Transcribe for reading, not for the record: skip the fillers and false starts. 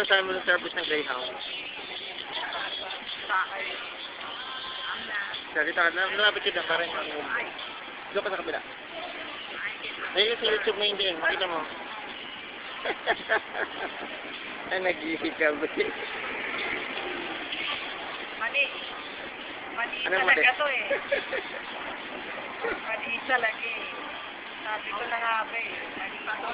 masasabi mo sa service ng Greyhound? Sa akin. Salita ka, nalapit ka na parang doon ka sa kabila. Ayun sa YouTube na hindi, makita mo. Ay, nag-iikab. Mali. Mali Anong talaga mali? to eh. Mali talaga eh. Sabi ko na nga ba eh. Mali pa to.